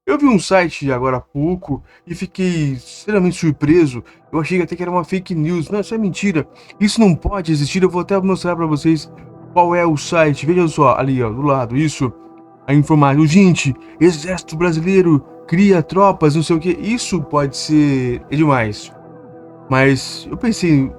Eu vi um site agora há pouco e fiquei extremamente surpreso. Eu achei até que era uma fake news. Não, isso é mentira. Isso não pode existir. Eu vou até mostrar para vocês qual é o site. Veja só, ali ó, do lado, isso. A informação. Gente, Exército Brasileiro cria tropas, não sei o que. Isso pode ser demais. Mas eu pensei,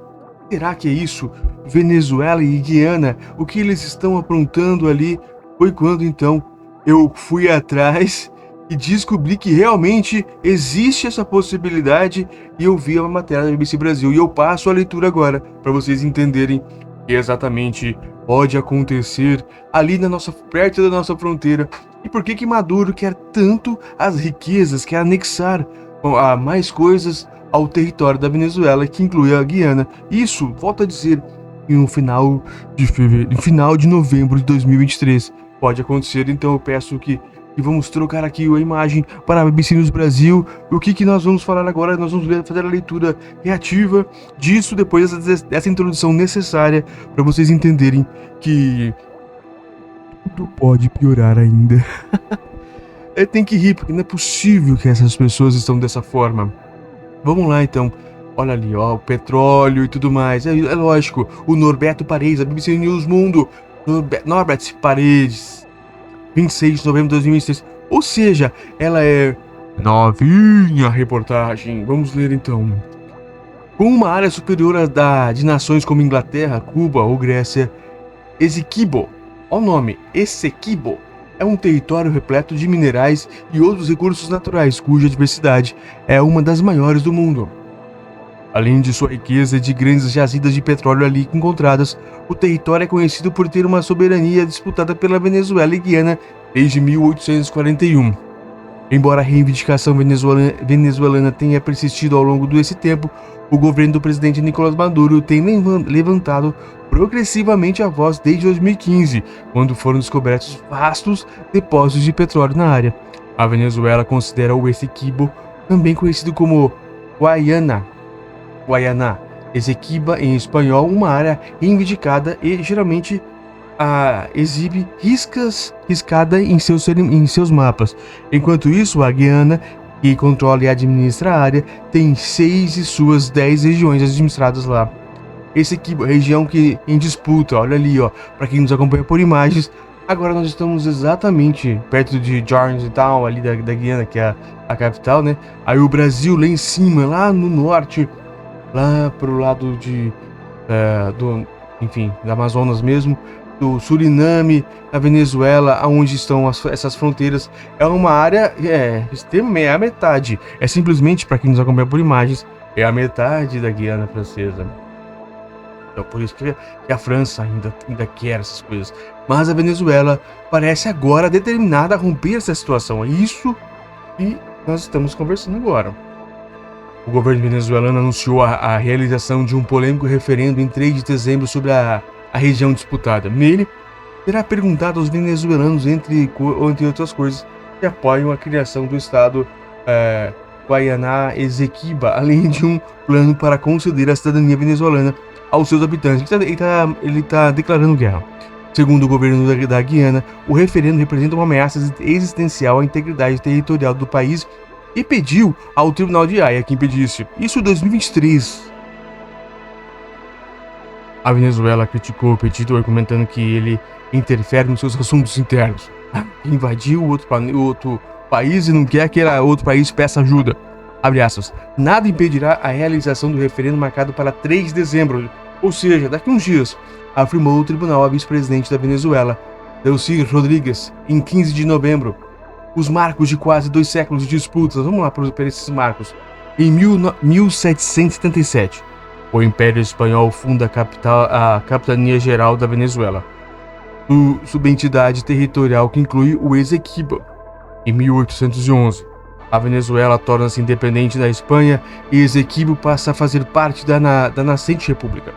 será que é isso? Venezuela e Guiana, o que eles estão aprontando ali? Foi quando então eu fui atrás e descobri que realmente existe essa possibilidade e eu vi uma matéria da BBC Brasil e eu passo a leitura agora para vocês entenderem o que exatamente pode acontecer ali na nossa perto da nossa fronteira e por que Maduro quer tanto as riquezas, quer anexar a mais coisas ao território da Venezuela, que inclui a Guiana. Isso, volto a dizer, no final de fevereiro, no final de novembro de 2023. Pode acontecer, então eu peço que vamos trocar aqui a imagem para a BBC News Brasil. O que nós vamos falar agora? Nós vamos fazer a leitura reativa disso, depois dessa introdução necessária para vocês entenderem que tudo pode piorar ainda. Tem que rir, porque não é possível que essas pessoas estão dessa forma. Vamos lá então. Olha ali, ó, o petróleo e tudo mais. É lógico, o Norberto Paredes, a BBC News Mundo. Norbert Paredes, 26 de novembro de 2023. Ou seja, ela é novinha a reportagem. Vamos ler então. Com uma área superior à de nações como Inglaterra, Cuba ou Grécia, Essequibo, ao nome Essequibo, é um território repleto de minerais e outros recursos naturais, cuja diversidade é uma das maiores do mundo. Além de sua riqueza de grandes jazidas de petróleo ali encontradas, o território é conhecido por ter uma soberania disputada pela Venezuela e Guiana desde 1841. Embora a reivindicação venezuelana tenha persistido ao longo desse tempo, o governo do presidente Nicolás Maduro tem levantado progressivamente a voz desde 2015, quando foram descobertos vastos depósitos de petróleo na área. A Venezuela considera o Essequibo, também conhecido como Guaiana, Essequiba em espanhol, uma área reivindicada e geralmente exibe riscada em seus mapas. Enquanto isso, a Guiana, que controla e administra a área, tem 6 de suas 10 regiões administradas lá. Esse aqui, região que em disputa, olha ali, ó, para quem nos acompanha por imagens. Agora nós estamos exatamente perto de Georgetown, ali da Guiana, que é a capital, né? Aí o Brasil lá em cima, lá no norte, lá pro lado da Amazonas mesmo, do Suriname, da Venezuela, aonde estão essas fronteiras, é uma área extremamente, é a metade. É simplesmente, para quem nos acompanha por imagens, é a metade da Guiana Francesa. Então por isso que a França ainda quer essas coisas. Mas a Venezuela parece agora determinada a romper essa situação. É isso que nós estamos conversando agora. O governo venezuelano anunciou a realização de um polêmico referendo em 3 de dezembro sobre a região disputada. Nele, será perguntado aos venezuelanos, entre outras coisas, que apoiam a criação do estado Guaiana Essequiba, além de um plano para conceder a cidadania venezuelana aos seus habitantes. Ele tá declarando guerra. Segundo o governo da Guiana, o referendo representa uma ameaça existencial à integridade territorial do país e pediu ao Tribunal de Haia que impedisse. Isso em 2023. A Venezuela criticou o pedido, argumentando que ele interfere nos seus assuntos internos. Invadiu outro país e não quer que outro país peça ajuda. Abre aspas. Nada impedirá a realização do referendo marcado para 3 de dezembro, ou seja, daqui a uns dias, afirmou o tribunal a vice-presidente da Venezuela, Delcy Rodrigues, em 15 de novembro. Os marcos de quase 2 séculos de disputas, vamos lá para esses marcos. Em 1777, o Império Espanhol funda a Capitania Geral da Venezuela, subentidade territorial que inclui o Essequibo. Em 1811, a Venezuela torna-se independente da Espanha e Essequibo passa a fazer parte da nascente república.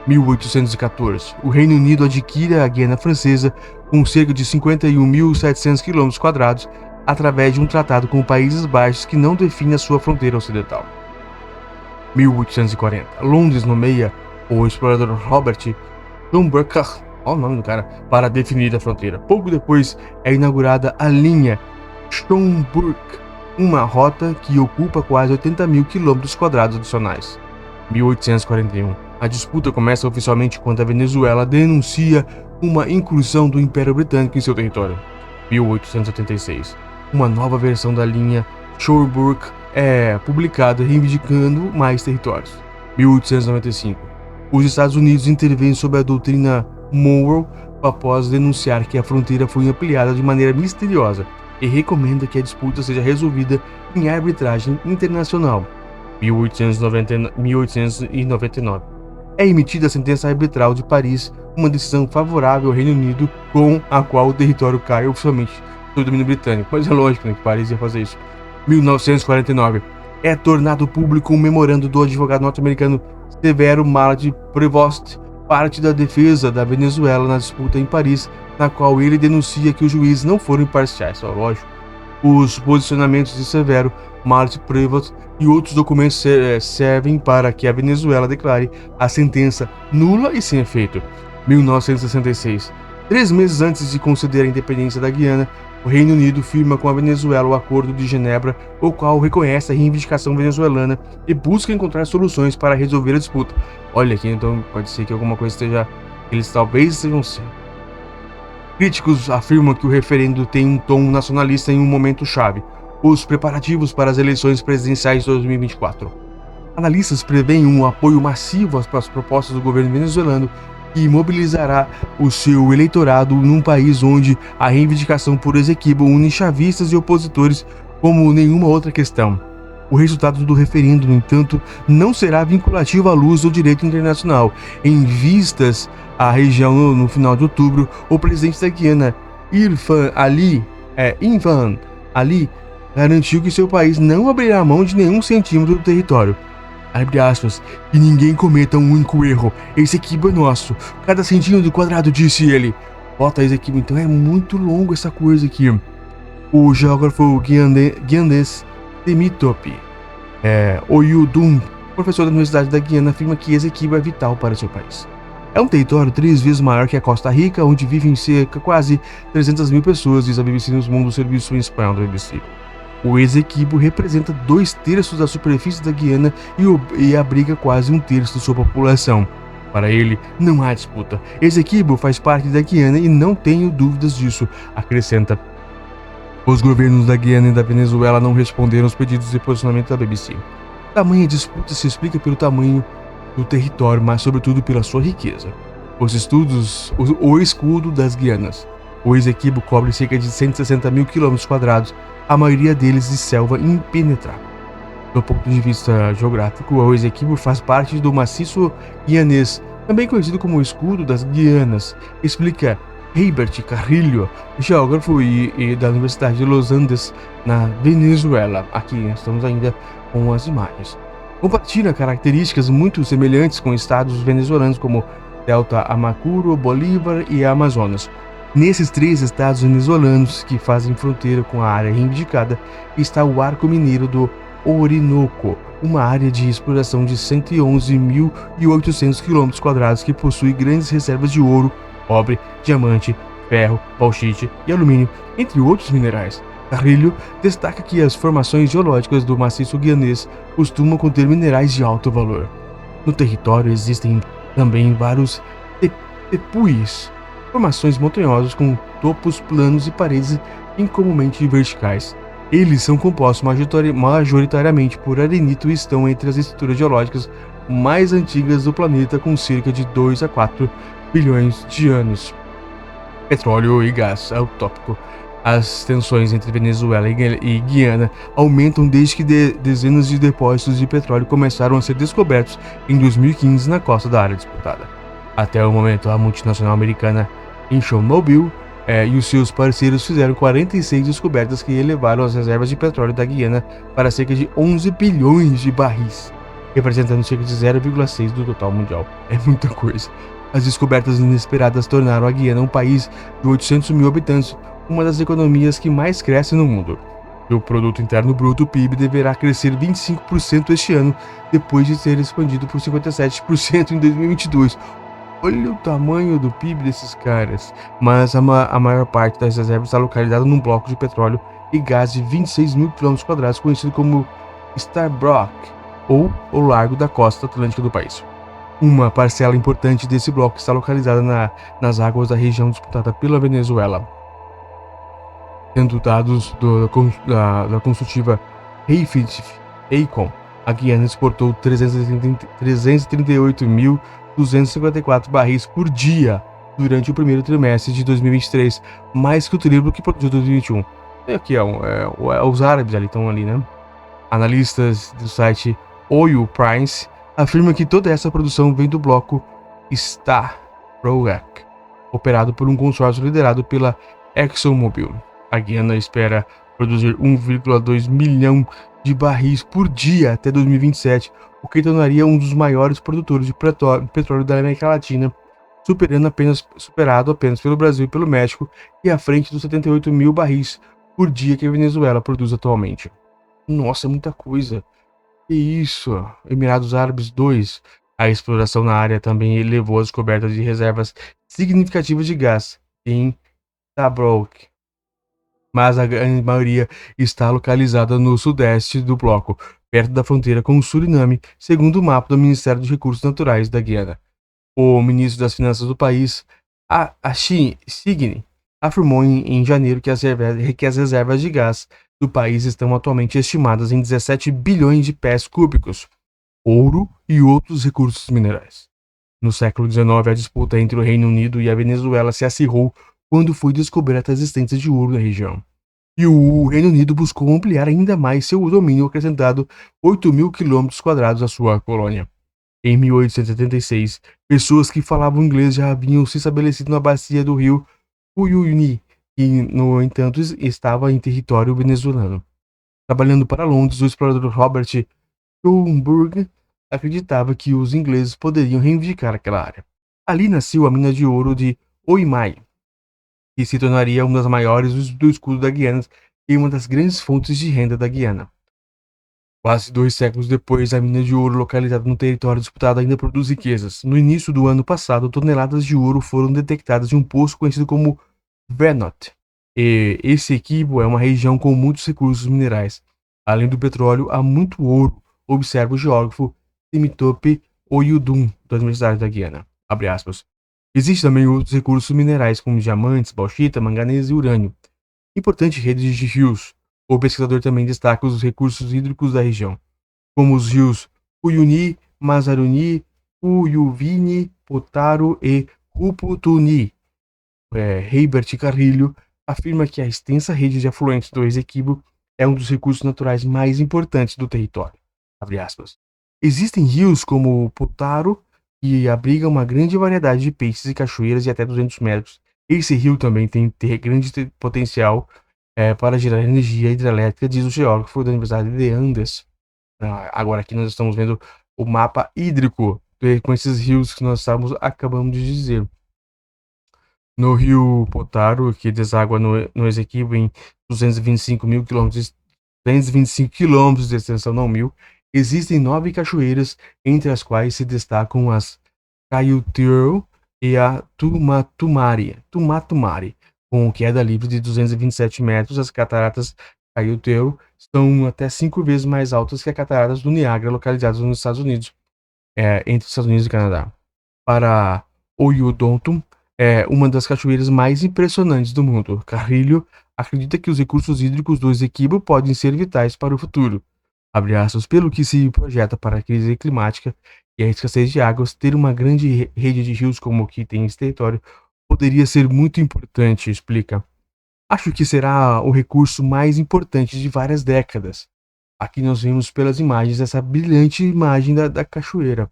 1814, o Reino Unido adquire a Guiana Francesa com cerca de 51.700 km² através de um tratado com os Países Baixos que não define a sua fronteira ocidental. 1840, Londres nomeia o explorador Robert Schumberger, olha o nome do cara, para definir a fronteira. Pouco depois é inaugurada a linha Schomburg, uma rota que ocupa quase 80 mil quilômetros quadrados adicionais. 1841. A disputa começa oficialmente quando a Venezuela denuncia uma incursão do Império Britânico em seu território. 1886. Uma nova versão da linha Schomburg é publicada reivindicando mais territórios. 1895. Os Estados Unidos intervêm sob a doutrina Monroe após denunciar que a fronteira foi ampliada de maneira misteriosa e recomenda que a disputa seja resolvida em arbitragem internacional. 1899. É emitida a sentença arbitral de Paris, uma decisão favorável ao Reino Unido, com a qual o território cai oficialmente sob o domínio britânico. Mas é lógico, né, que Paris ia fazer isso. 1949. É tornado público um memorando do advogado norte-americano Severo Mallet Prevost, parte da defesa da Venezuela na disputa em Paris, na qual ele denuncia que os juízes não foram imparciais. Lógico. Os posicionamentos de Severo Mallet Prevost e outros documentos servem para que a Venezuela declare a sentença nula e sem efeito. 1966. 3 meses antes de conceder a independência da Guiana, o Reino Unido firma com a Venezuela o Acordo de Genebra, o qual reconhece a reivindicação venezuelana e busca encontrar soluções para resolver a disputa. Olha aqui, então pode ser que alguma coisa esteja... Eles talvez estejam certos. Críticos afirmam que o referendo tem um tom nacionalista em um momento chave: os preparativos para as eleições presidenciais de 2024. Analistas preveem um apoio massivo às propostas do governo venezuelano, que mobilizará o seu eleitorado num país onde a reivindicação por Esequibo une chavistas e opositores como nenhuma outra questão. O resultado do referendo, no entanto, não será vinculativo à luz do direito internacional. Em vistas à região no final de outubro, o presidente da Guiana, Irfan Ali, garantiu que seu país não abrirá mão de nenhum centímetro do território. Abre aspas, que ninguém cometa um único erro. Esequibo é nosso. Cada centímetro quadrado, disse ele. Bota Esequibo, então é muito longo essa coisa aqui. O geógrafo guianês Temitope Oyudum, professor da Universidade da Guiana, afirma que Esequibo é vital para seu país. É um território 3 vezes maior que a Costa Rica, onde vivem cerca quase 300 mil pessoas, diz a BBC News Mundo, o serviço em espanhol da BBC. O Esequibo representa 2/3 da superfície da Guiana e abriga quase 1/3 de sua população. Para ele, não há disputa. Esequibo faz parte da Guiana e não tenho dúvidas disso, acrescenta. Os governos da Guiana e da Venezuela não responderam aos pedidos de posicionamento da BBC. Tamanha disputa se explica pelo tamanho do território, mas sobretudo pela sua riqueza. Os estudos, o escudo das Guianas. O Esequibo cobre cerca de 160 mil quilômetros quadrados, a maioria deles de selva impenetrável. Do ponto de vista geográfico, o Esequibo faz parte do maciço guianês, também conhecido como o escudo das Guianas, explica Herbert Carrillo, geógrafo e da Universidade de Los Andes, na Venezuela. Aqui estamos ainda com as imagens. Compartilha características muito semelhantes com estados venezuelanos como Delta Amacuro, Bolívar e Amazonas. Nesses 3 estados venezuelanos que fazem fronteira com a área reivindicada está o Arco Mineiro do Orinoco, uma área de exploração de 111.800 km² que possui grandes reservas de ouro, cobre, diamante, ferro, bauxite e alumínio, entre outros minerais. Carrillo destaca que as formações geológicas do maciço guianês costumam conter minerais de alto valor. No território existem também vários tepuis, formações montanhosas com topos planos e paredes incomumente verticais. Eles são compostos majoritariamente por arenito e estão entre as estruturas geológicas mais antigas do planeta, com cerca de 2 a 4 bilhões de anos. Petróleo e gás é o tópico. As tensões entre Venezuela e Guiana aumentam desde que dezenas de depósitos de petróleo começaram a ser descobertos em 2015 na costa da área disputada. Até o momento, a multinacional americana ExxonMobil e os seus parceiros fizeram 46 descobertas que elevaram as reservas de petróleo da Guiana para cerca de 11 bilhões de barris, representando cerca de 0,6% do total mundial. É muita coisa. As descobertas inesperadas tornaram a Guiana um país de 800 mil habitantes, uma das economias que mais cresce no mundo. O Produto Interno Bruto, PIB, deverá crescer 25% este ano, depois de ter expandido por 57% em 2022. Olha o tamanho do PIB desses caras. Mas a maior parte das reservas está localizada num bloco de petróleo e gás de 26 mil km², conhecido como Stabroek, ou o Largo da Costa Atlântica do país. Uma parcela importante desse bloco está localizada nas águas da região disputada pela Venezuela. Tendo dados da consultiva Reicon, a Guiana exportou 338.254 barris por dia durante o primeiro trimestre de 2023, mais que o triplo que produziu em 2021. E aqui os árabes estão ali, né? Analistas do site Oil Price afirmam que toda essa produção vem do bloco Stabroek, operado por um consórcio liderado pela ExxonMobil. A Guiana espera produzir 1,2 milhão de barris por dia até 2027, o que tornaria um dos maiores produtores de petróleo da América Latina, superado apenas pelo Brasil e pelo México, e à frente dos 78 mil barris por dia que a Venezuela produz atualmente. Nossa, é muita coisa. Que isso? Emirados Árabes 2. A exploração na área também levou à descoberta de reservas significativas de gás em Tobruk, mas a grande maioria está localizada no sudeste do bloco, perto da fronteira com o Suriname, segundo o mapa do Ministério dos Recursos Naturais da Guiana. O ministro das Finanças do país, Signy, afirmou em janeiro que as reservas de gás do país estão atualmente estimadas em 17 bilhões de pés cúbicos, ouro e outros recursos minerais. No século XIX, a disputa entre o Reino Unido e a Venezuela se acirrou quando foi descoberta a existência de ouro na região. E o Reino Unido buscou ampliar ainda mais seu domínio, acrescentando 8 mil km² à sua colônia. Em 1876, pessoas que falavam inglês já haviam se estabelecido na bacia do rio Uyuni, que, no entanto, estava em território venezuelano. Trabalhando para Londres, o explorador Robert Schomburg acreditava que os ingleses poderiam reivindicar aquela área. Ali nasceu a mina de ouro de Oimai, que se tornaria uma das maiores do escudo da Guiana e uma das grandes fontes de renda da Guiana. Quase 2 séculos depois, a mina de ouro localizada no território disputado ainda produz riquezas. No início do ano passado, toneladas de ouro foram detectadas em um poço conhecido como Venot. E esse equipo é uma região com muitos recursos minerais. Além do petróleo, há muito ouro, observa o geógrafo Timitope Oyudun, da Universidade da Guiana. Abre aspas. Existem também outros recursos minerais, como diamantes, bauxita, manganês e urânio. Importante rede de rios. O pesquisador também destaca os recursos hídricos da região, como os rios Uyuni, Mazaruni, Uyuvini, Potaro e Ruputuni. Herbert Carrilho afirma que a extensa rede de afluentes do Esequibo é um dos recursos naturais mais importantes do território. Abre aspas. Existem rios como o Potaro, que abriga uma grande variedade de peixes e cachoeiras de até 200 metros. Esse rio também tem grande potencial para gerar energia hidrelétrica, diz o geógrafo da Universidade de Andes. Agora aqui nós estamos vendo o mapa hídrico com esses rios que nós acabamos de dizer. No rio Potaro, que deságua no Esequibo em 225 mil quilômetros, 225 quilômetros de extensão, não mil, existem 9 cachoeiras, entre as quais se destacam as Caiuteiro e a Tumatumari, com queda livre de 227 metros. As cataratas Caiuteiro são até 5 vezes mais altas que as cataratas do Niágara, localizadas nos Estados Unidos, entre os Estados Unidos e Canadá. Para Oyudontum, é uma das cachoeiras mais impressionantes do mundo. Carrilho acredita que os recursos hídricos do Esequibo podem ser vitais para o futuro. Abre aspas, pelo que se projeta para a crise climática e a escassez de águas, ter uma grande rede de rios como o que tem esse território poderia ser muito importante, explica. Acho que será o recurso mais importante de várias décadas. Aqui nós vemos pelas imagens essa brilhante imagem da cachoeira.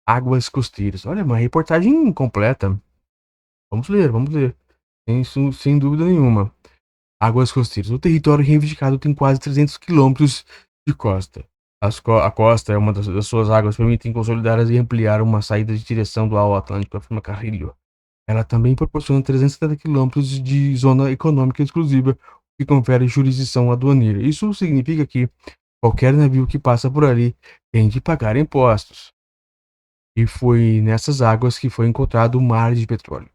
Águas costeiras. Olha, uma reportagem completa. Vamos ler. Sem dúvida nenhuma. Águas costeiras. O território reivindicado tem quase 300 quilômetros de costa. A costa é uma das suas águas permitem consolidar e ampliar uma saída de direção do ao Atlântico, afirma Carrilho. Ela também proporciona 370 quilômetros de zona econômica exclusiva, o que confere jurisdição aduaneira. Isso significa que qualquer navio que passa por ali tem de pagar impostos. E foi nessas águas que foi encontrado o mar de petróleo.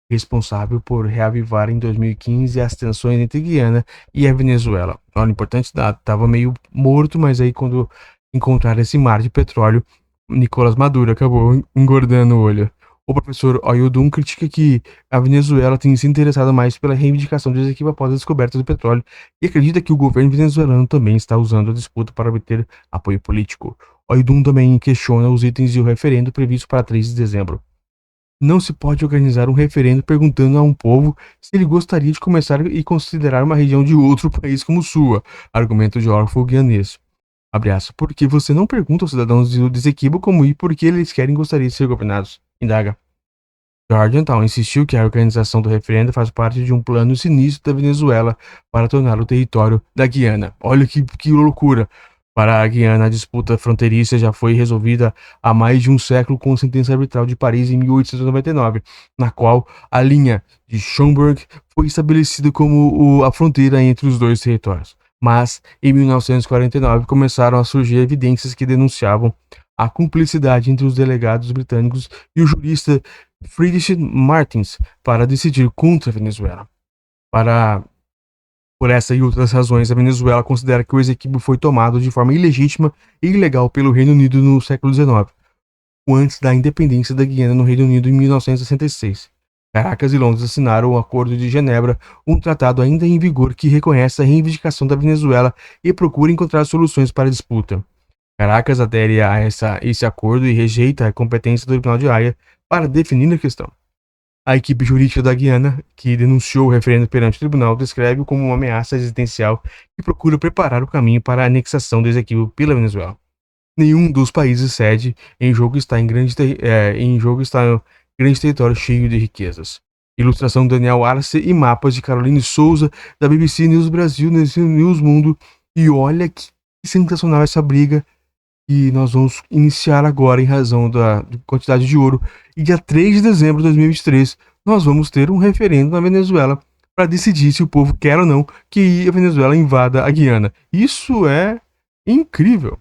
responsável por reavivar em 2015 as tensões entre Guiana e a Venezuela. Olha, importante dado, estava meio morto, mas aí quando encontraram esse mar de petróleo, Nicolás Maduro acabou engordando o olho. O professor Oyudum critica que a Venezuela tem se interessado mais pela reivindicação do Esequiba após a descoberta do petróleo e acredita que o governo venezuelano também está usando a disputa para obter apoio político. Oyudum também questiona os itens do referendo previsto para 3 de dezembro. Não se pode organizar um referendo perguntando a um povo se ele gostaria de começar e considerar uma região de outro país como sua, argumenta o geógrafo guianês. Abre aspas, porque você não pergunta aos cidadãos do Desequiba como ir porque eles querem e gostariam de ser governados, indaga. Jordantown insistiu que a organização do referendo faz parte de um plano sinistro da Venezuela para tornar o território da Guiana. Olha que loucura! Para a Guiana, a disputa fronteiriça já foi resolvida há mais de um século com a sentença arbitral de Paris em 1899, na qual a linha de Schomburg foi estabelecida como a fronteira entre os dois territórios. Mas, em 1949, começaram a surgir evidências que denunciavam a cumplicidade entre os delegados britânicos e o jurista Friedrich Martins para decidir contra a Venezuela. Por essa e outras razões, a Venezuela considera que o Esequibo foi tomado de forma ilegítima e ilegal pelo Reino Unido no século XIX, antes da independência da Guiana no Reino Unido em 1966. Caracas e Londres assinaram o Acordo de Genebra, um tratado ainda em vigor que reconhece a reivindicação da Venezuela e procura encontrar soluções para a disputa. Caracas adere a esse acordo e rejeita a competência do Tribunal de Haia para definir a questão. A equipe jurídica da Guiana, que denunciou o referendo perante o tribunal, descreve-o como uma ameaça existencial e procura preparar o caminho para a anexação do Esequibo pela Venezuela. Nenhum dos países sede em jogo está em grande território cheio de riquezas. Ilustração Daniel Arce e mapas de Caroline Souza, da BBC News Brasil, News Mundo. E olha que sensacional essa briga que nós vamos iniciar agora em razão da quantidade de ouro. E dia 3 de dezembro de 2023, nós vamos ter um referendo na Venezuela para decidir se o povo quer ou não que a Venezuela invada a Guiana. Isso é incrível.